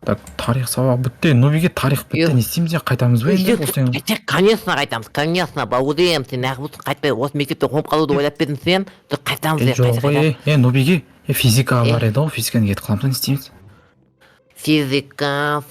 Так, тарих сабақ бітті. Нобиге тарих бітті. Не істейміз де қайтамыз ба енді? Тек конечно қайтамыз, конечно, бауырым, сен неғып қайтпай осы мектепте қонып қалуды ойлап бердің сен? Қайтамыз жоқ қой, Нобиге физикаға бар еді ғой, физиканы кетіп қаламыз, не істейміз? Физика,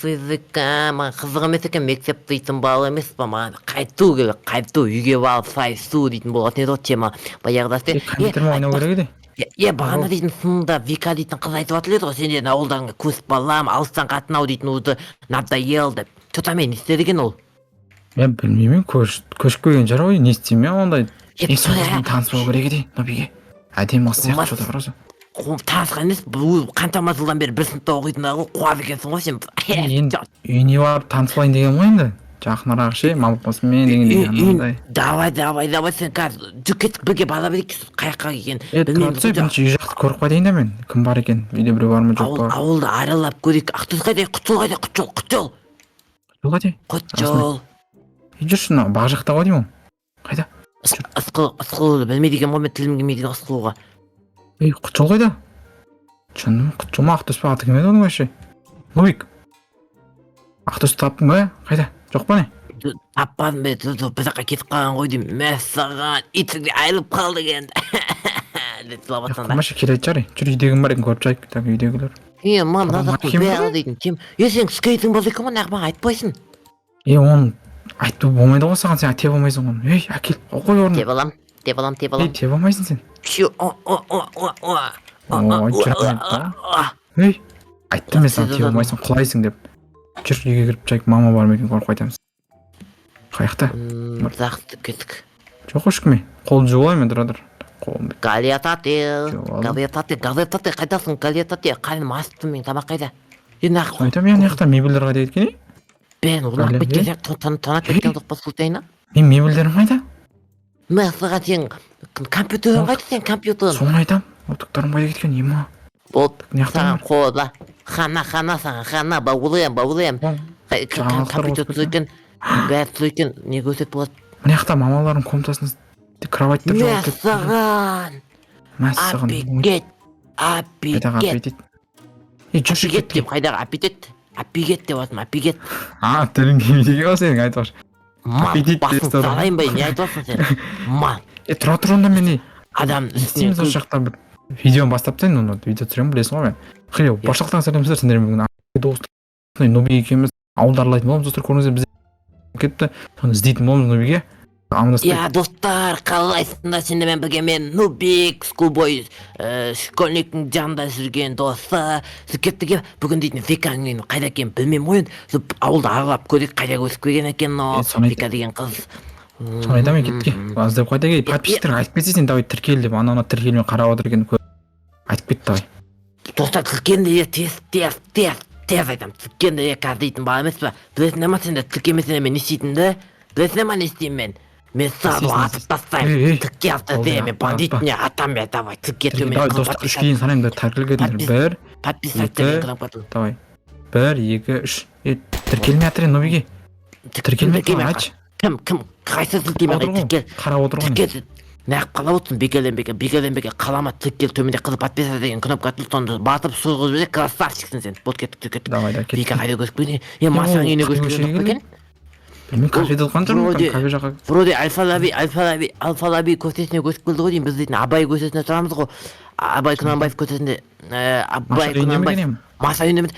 маған қызық емес екен, мектеп дейтін балы емес па, маған қайту керек, қайту, үйге барып сайысу дейтін болатын еді ғой тема. Баяғыда компьютермен ойнау керек еді. бағана дейтін сынында Вика дейтін қыз айтып жатыр еді ғой, сендердің ауылдарыңа көшіп балам, алыстан қатынау дейтін уже надоел деп. Че-то мен не істеді екен ол? Мен білмеймін, көшіп келген жар ғой, не істеймін мен ондай. Сонымен таныс болу керек еді, Нобиге. Әдемі қыз сияқты что-то бар өзі. Танысқан емес, бұл қаншама жылдан бері бір сыныпта оқитындағы қуады екенсің ғой сен. Енді үйіне барып танысылайын деген ғой енді. Жақынырақ ше, мамықосымен деген. Давай, сен қазір жүр кеттік бірге бара берейік, қаяққа екен. Тұрады бірінші үй жақты көріп қайтайын да мен, кім бар екен, үйде біреу бар ма жоқ па? Ауылды аралап көрейік, Ақтөс қайда, Құтжол. Жүрші, бақ жақта ғой деймін. Қайда? Ысқылы білмейді екен ғой, мен тілім келмейді ысқылуға. Құтжол қайда? Шыным, Құтжол ма Ақтөс па, аты кім еді оның вообще? Нобик. Ақтөс таптың ба? Қайда? Жоқ па не? Таппадым бе, біз жаққа кетіп қалған ғой деймін. Мәссаған, итіңде айылып қалды екен. Қымашы келеді жар, жүр үйдегім бар екен көріп жайып, так үйдегілер. Маған назақ бәл дейтін кем. Сен скейтің болды екен ғой, нағып айтпайсың. Оны айту болмайды ғой саған, сен теп алмайсың оны. Әкел, қой орны. Теп алам. Теп алмайсың сен. Айттым мен саған теп алмайсың, құлайсың деп. Жүр үйге кіріп жайып, мама бар ма екен көріп қайтамыз. Қаяқта? Мырзақты кеттік. Жоқ ешкіме, қолды жуылайын тұрадыр. Галиатате, қайдасың, Галиатате, қайын масыптым мен, тамақ қайда? Қайтам, я неқта мебелдер қайда еткені? Бен, ұнақ беткен, тонап кеткен тұқпа сұлтайына? Мен мебелдерім қайда? Мен сыға сен компьютерін қайда сен компьютерін? Соны айтам, отықтарым қайда кеткен, ема? Болды, саған қолда. Хана саған, бауылайым. Компьютер тұзыкен, бәрі тұзыкен, не көсет болады? Міне қақта мамаларым комнатасында кроваттар жоқ кетті. Мәссаған, аппекет. Аппекет деп қайдағы аппекет деп атым, аппекет. Тілін кемейдеге ғой сенің айтып ашы. Басын салайын бай, не айтып асың сен? Ман. Тұра онда мені. Адам үстіне сол жақта бір видеоны бастаптайын, оны видео түсіремін, білесің ғой мен. Қиыл, баршақтан сәлемсіздер сендер бүгін достық Нобиге екеуміз ауылдарлайтын боламыз, достар көріңіздер біз кетті, соны іздейтін боламыз Нобиге. Достар, қалайсыңдар сендермен бірге мен Нубик, скулбой, школьниктің жанында жүрген досы. Кеттіге бүгін дейтін Виканың қайда екен білмеймін ойын. Ауылды аралап көрейік, қайда өсіп келген екен Вика деген қыз. Соны айтам кетке. Аздап қайда кей, подписчиктерге айтып кетсе сен давай тіркел деп, ана тіркелмен қарап отыр екен айтып кетті давай. Достар, тіркенде тез айтам. Тіркенде қазір дейтін бар емес па? Білесің ема сендер тіркемесіне мен не істейтінді? Білесің ема не істеймін мен? Мен сразу атып тастаймын. Тірке автоде, мен бандитіне атам я, давай, тірке төмен. Давай, достар, үш кейін санайым да тәркіл кетіңдер. Давай. 1, 2, 3. Тіркелме атырын, Нобиге. Тіркелме айтшы. Кім, қайсы тіркелме тіркел. Қарап отырған. Тіркел. Нәқіп қала отырсын, бекеленбеке, қалама тіркел төменде қызы подписа деген кнопка тұл сонды батып сұғыз бөзе, красавчиксің сен. Бот кеттік. Давай, Бека қайда көзіп көзіне. Масаң үйіне көзіп көзіне Мен кафеде ұлған тұрмын, кафе жаққа. Вроде алфалаби көсесіне көсіп келді ғой дейін, біз дейтін Абай көсесіне тұрамыз ғой. Абай Күнанбаев көсесінде, Абай Күнанбаев. Маса үйінде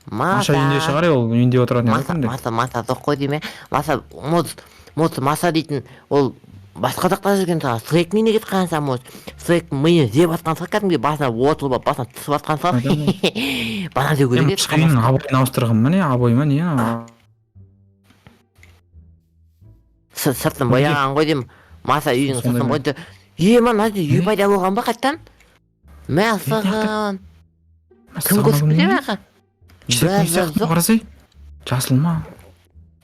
Маса үйінде шығар ол, үйінде отыратын еді. Маса жоқ қой дейме. Маса дейтін, ол басқа жақта жүрген саған, Срек мені кетіп қалған саған моз. Срек мені зеп атқан сақ кәдімге басына отылып, басына түсіп атқан сақ. Бана зеп көрек еді. Шқайын Абайын ауыстырған ма не, Абай ма не? Сыртын бояған ғой дейм, Маса үйінің сыртын бойды. Ман, үй пайда болған ба қаттан? Мәссаған. Кім көсіп біле мәқа? Базар жоқ. Жасыл ма?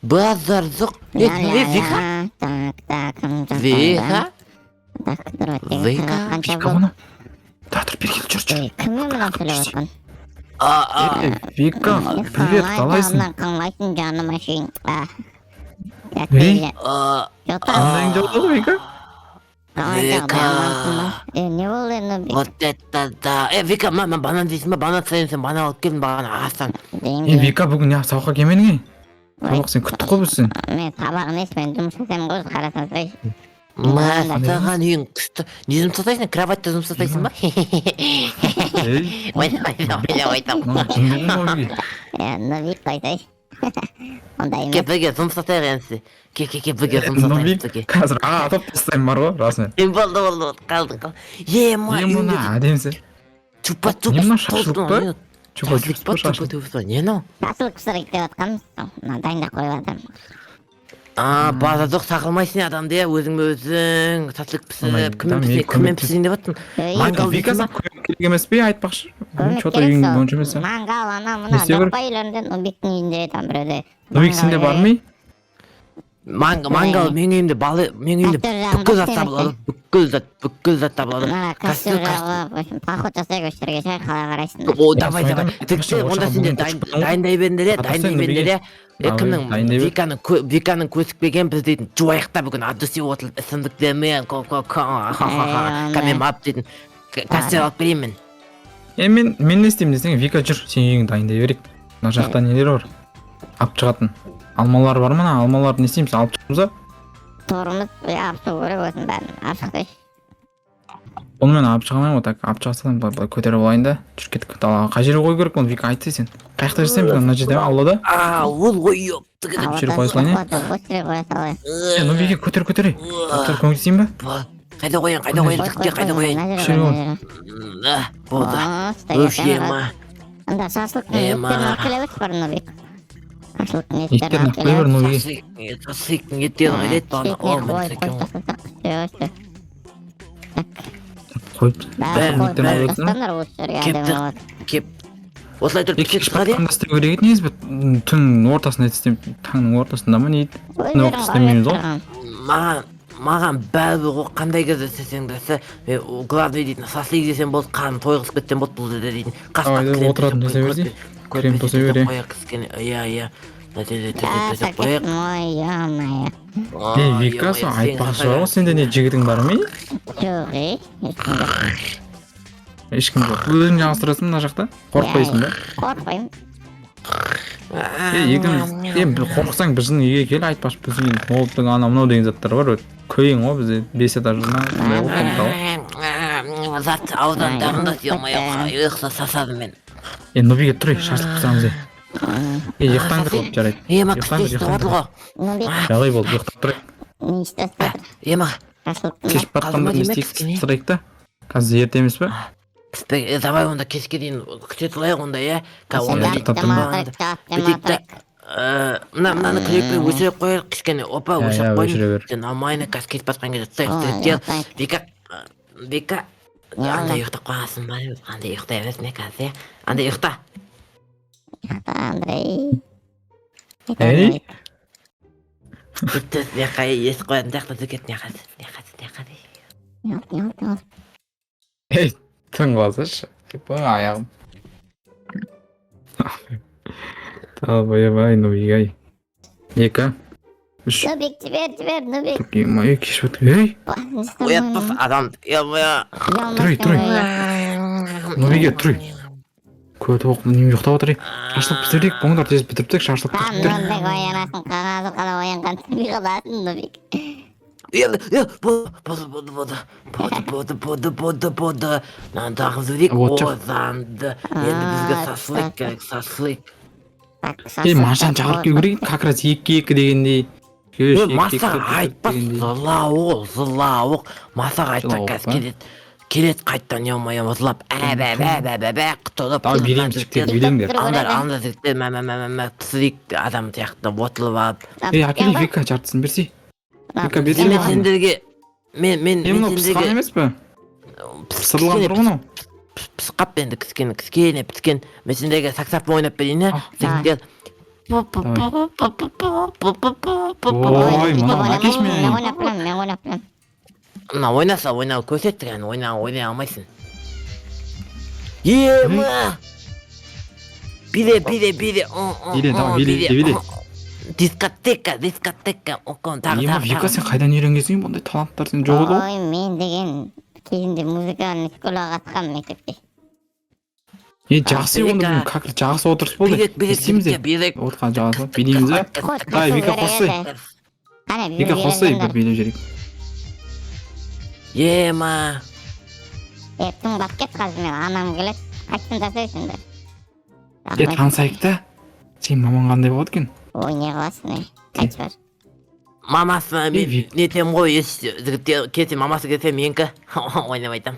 Базар жоқ. Вика? Вика? Вика оны? Датыр бергел жүрші. Вика, привет, қалайсың? Қалайсың жаным әшейін. Қандайың жауды Вика? Не бол енді Вот это да. Вика, мама банан дейсің ба? Банан сайын сен банан алып келдің бағана ағастан. Вика бүгін не сабаққа келмедің сабақ сен күттік қой біз сен мен сабақ емес мен жұмыс жасаймын ғой қарасаң Саған үйің күшті. Не жұмыс жасайсың? Кроватьта жұмыс жасайсың ба? Ойна. Новик қайтайын ондай Ке емес бірге жұмыс жасайық енді. Ке бірге жұмыс Новик жасайық. қазір атып тастаймын бар ғой расымен Болды. Қалдың. мына әдемісі Немнан шашылып па? Не мынау? шашлык пісірейік деп жатқанбыз мына дайындап қойып жатырмын База жоқ сақылмайсың адамды иә өзің шашлык пісіріп кіммен пісірейін деп жатсың? Мангал дейсің ба? керек емес пе айтпақшы көмек че-то керек үйің сол бойынша емес мангал ана Не мына істеу керек? жоқпа үйлерінде нубиктің үйінде там біреуде Новик сенде бар ма Мангал менің үйімде бүкіл зат табылады. Бүкіл зат табылады. мына костюм жағы в общем поход жасайық осы жерге ше қалай қарайсың О, давай. Тіпті онда сендер дайындай беріңдер. Кімнің Виканың көсікпеген біз дейтін жуайықта бүгін адуси отылып ісімдіктермен кәмем ап дейтін костюм алып берейін мен. мен не істеймін десең Вика жүр сен үйіңді дайындай берейік мына жақта нелер бар алып шығатын алмалар бар ма алмаларды не істейміз алып шығамыз торымыз алып шығу керек осының бәрін алып шықсайшы оны мен алып шыға алмаймын ғой так алып шығасам былай көтеріп алайын да жүріп кеттік далаға қай жерге қою керек оны Вика айтсай сен қай жақта жасаймыз мына жерде ме аулада Ол ғой жерге қоя салайын осы жерге қоя салайын ну Вика көтер көмектесейін ба қайда қояйын қайда қояйын болды анда шашлыктың еттерін алып келе берші бар нубик шашлыктың еттерін еттерін алып алып келе бер Новиге шашлыктың еттерін қайдайды бағана қойып кеп осылай тұрып кеп шығады қандай істеу керек еді негізі түннің ортасында істеп таңның ортасында ма не еді түннің уақытта істемейміз ғой маған бәрібір ғой қандай кезде істесең де істе мен главный дейтін шашлык жесем болды қарным тойғызып кетсем болды бұл жерде дейтін отыратын жасай берсей крем тоса бер иә қояйық ой ё-моё Вика сол айтпақшы бар ғой сенде не жігітің бар ма жоқ ешкім жоқ өзің жалғастырасың мына жақта қорықпайсың ба қорықпаймын қорықсаң біздің үйге кел айтпақшы біздің молдың анау мынау деген заттар бар көйің ғой бізде 5 этажына зат аудандарында ё-моё ұйқысы сасады мен Новиге тұрайық шашлық пісіреміз ұйықтаңдар болып жарайды жағдай болды ұйықтап тұрайық не істеп кешіп батқанда не істейік тұрайық та қазір ерте емес па давай онда кешке дейін күте тұрайық онда иә мынаны клиппен өшіріп қояйық кішкене опа өшіріп қойдым сен нормально қазір кешіп батқан кезде тұрайық Вика андай ұйықтап қойғансың ба андай ұйықта емес не қазір андай ұйықта Андрей тіпті мына естіп қоятын сияқты дүкет не қазір ей тың қалсашы аяғым ойбай Новик ай 2 3 Нубик жібер Нубик ой кешіп отыр ей оятпас адам тұрай Новиге тұрай көті оқып неме ұйықтап отыр шашлық пісірейік бұңдар тез бітіріп шашлықты күттір Нубик оянасың қағазы қалап оянған түнбей қаласың Нубик болды мынандағы жүрек озанды енді бізге шашлык керек шашлык маржан жағып келу керек как раз 2-2 дегендей масақ айтпас зылауық масақ айтпас қазір келеді қайттан ё-моё ұзылап құтылып берейін жігіттер үйлеңдер анда жігіттер пісірейік адам сияқты отылып алып әкелей Вика жартысын берсей Вика берсей мен сендерге мен мынау пысқан емес пе пысырылған тұр ғой мынау пысқап енді кішкене піскен мен сендерге саксофон ойнап берейін иә жігіттер ой мынау әкеш мен ойнап білемін мына ойнаса ойнау көрсеттік әне ойнай алмайсың ема биле давай биле дискотека. Окон тағы Ема Вика сен қайдан үйренгенсің бұндай таланттар сен жоқ еді ғой? Ой, мен деген кезінде музыканы школаға қатқанмын мектепте. Жақсы онда бүгін как жақсы отырыс болды. Естиміз де. билек. Отқан жақсы. Билейміз де. Давай Вика қоссай. Қане, Вика қоссай бір билеп жіберейік. Ема. Тыңдап кет қазір мен анам келеді. Қайтсын жасайсыңдар. Танысайық та. Сен маман қандай болады екен? Ой, не қыласың, қайтып бар. Мамасы мен нетем ғой, жігітте кетсе мамасы кетсе менікі ойнап айтам.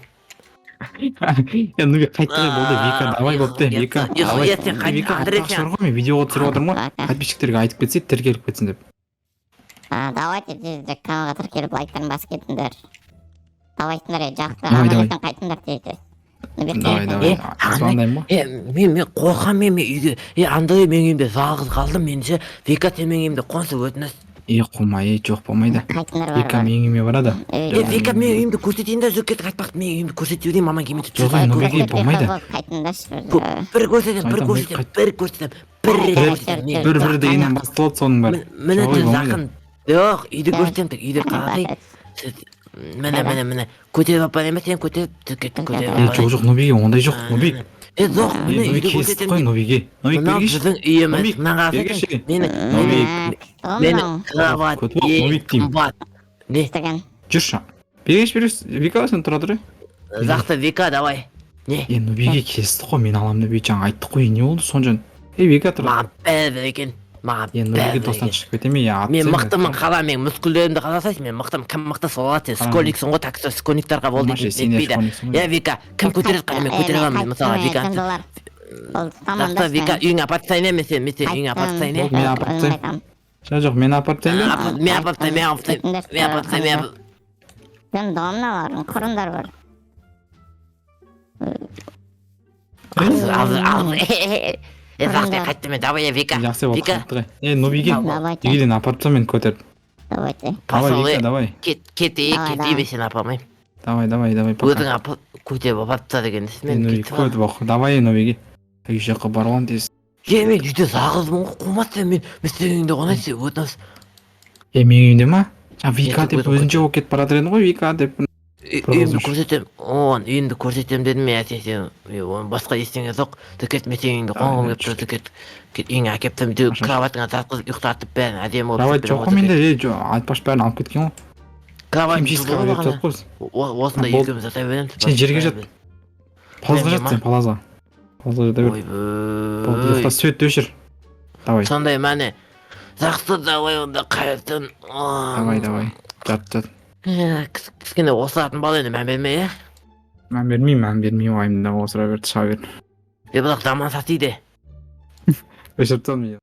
Нубик қайттай болды, Вика давай болыпты. Вика давай. Вика қайтпақшы бар ғой, мен видеоға түсіріп отырмын ғой. Подписчиктерге айтып кетсе, тіркеліп кетсін деп. Давайте тезірек каналға тіркеліп лайктарын басып кетіңдер. Давайсыңдар, жақсы Давай. аман қайтыңдар тезірек. Давай. Звондаймын ғой. Мен қорқам мен үйге. Андай мен үйімде жалғыз қалдым, менше Вика сен мен үйімде қонса өтініш. Қоймай, жоқ болмайды. Қайтыңдар Вика менің үйіме барады. Вика мен үйімді көрсетейін да жүкет қайтпақты мен үйімді көрсетіп едім, маман келмейді. Жоқ, Нубиге болмайды. Бір көрсетем. Бір дегеннен басталады соның бәрі. Міне жақын. Жоқ, үйді көрсетем тек, үйді қарасай. Міне, көтеріп апар емес, сен көтеріп Жоқ, Нубиге ондай жоқ, Нубик. Жоқ, міне Нубик үйді кесіп көрсетем. қой, Нубиге. Нубик Мынау бергеші. біздің үйіміз. Нубик, Мына бергеші. мені кровать, Нубик деймін. қымбат. Не? Жүрші. Бергеш, Вика сен тұра тұр. Зақты Вика, давай. Не? Нубиге кесті ғой, мен аламын деп жаңа айттық қой, не болды сонжан? Вика тұр. Маған бәрі екен. Нубиге достан шығып кетеме, Мен мықтымын қала, мен мүскілдерімді қаласайсың, мен мықтым, кім мықты сол алады, сен скольниксің ғой, так что скольниктарға болды етпейді. Вика, кім көтереді қала, мен көтере аламын, мысалға Вика. Зақты Вика, үйің апарып тастайын емес, мен үйің апарып тастайын. Мен апарып тастайын. Жоқ, мен апарып тастайын да. Мен апарып тастайын. Сен домналарың, құрындар бар. Зақты қайтты мен, давай, Вика. Жақсы болды, қайтты ғой. Нубиге, үйден апарып та мен көтеріп. Давайте. Давай, Вика, давай. Кет, сен апармайм. Давай, пока. Өзің апарып, көтеріп апарып та деген мен Нубик, көтіп оқы. Давай, Нубиге. Үй жаққа баруан тез. Мен үйде жалғызмын ғой, қуматсың мен сенің үйіңде қонайсың, өтінеміз. Менің үйімде ма? Вика деп өзінше болып кетіп баратыр едің ғой, Вика деп. Үйімді көрсетем, үйімді көрсетем дедім мен, сен басқа ештеңе жоқ. Дүкет, мен сенің үйіңде қонғым кеп тұр, дүкет. Үйіңе әкеп тұр, кроватыңа тартқызып ұйықтатып бәрін әдемі болып. Давай, жоқ қой менде, айтпаш бәрін алып кеткен ғой. Кроватың Химчистка тұр деп ғой жатып қойсың. осында екеуміз жата береміз. Сен жерге жат. Палазға жат сен, палазға. Палазға жата бер. Болды, ұйықта светті өшір. Давай. Сондай мәне. Жақсы, давай онда қайыртын. Давай. Жат. Кішкене осылатын бал енді мән бермей, е? Мән бермеймін, уайымда осыра берді, шыға бер. Бірақ жаман сатиді. Өшіріп тастадым.